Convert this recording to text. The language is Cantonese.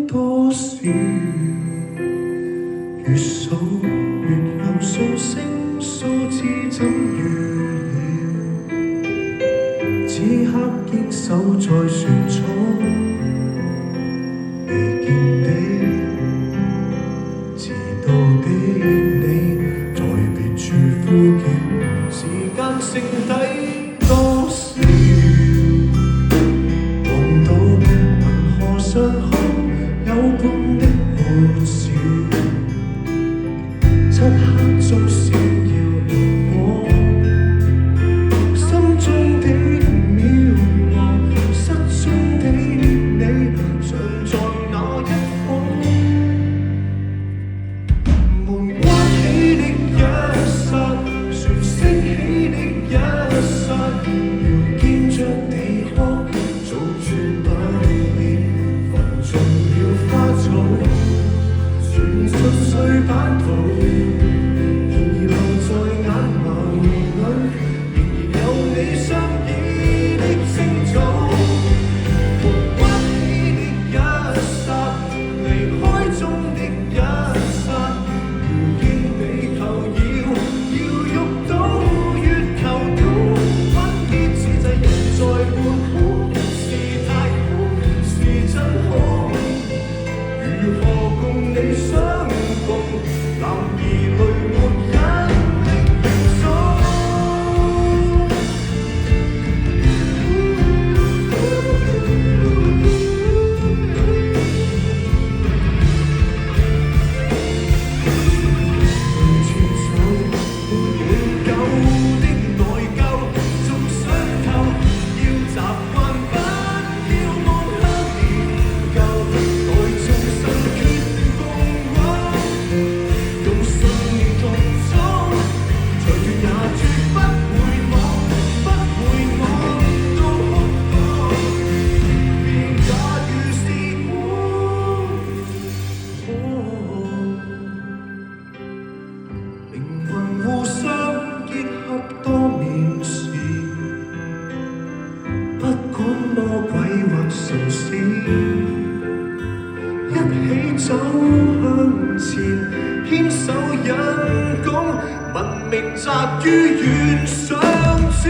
多少？越數越有上升，數字怎預料？此刻堅守在船艙，未見的遲到的你，在別處呼叫，時間剩低多少？望到銀河上空有半的活笑，漆黑中閃耀亮光，心中的渺茫，失蹤的你常在那一方。門關起的一剎，船升起的一剎，遙見着你哭，早轉不變，浮盡了花草，傳述碎版圖，仍然留在眼眸裏，仍然有你相依的清早。門關起的一剎，離開中的一剎，遙見地球搖喐到月球都分別自制，人在半空，是太空，是真空。如何共你相共？男兒淚沒眼力形容。隨處走，永久的內疚，仲想透，要習慣不要望向年舊，來重新決共話，用信念同走，隨緣也絕不會忘，不會忘到哭過，便假如是我。靈魂互相結合多年時，不管魔鬼或神仙，一起走向前，牽手引弓，文明擲於遠上天。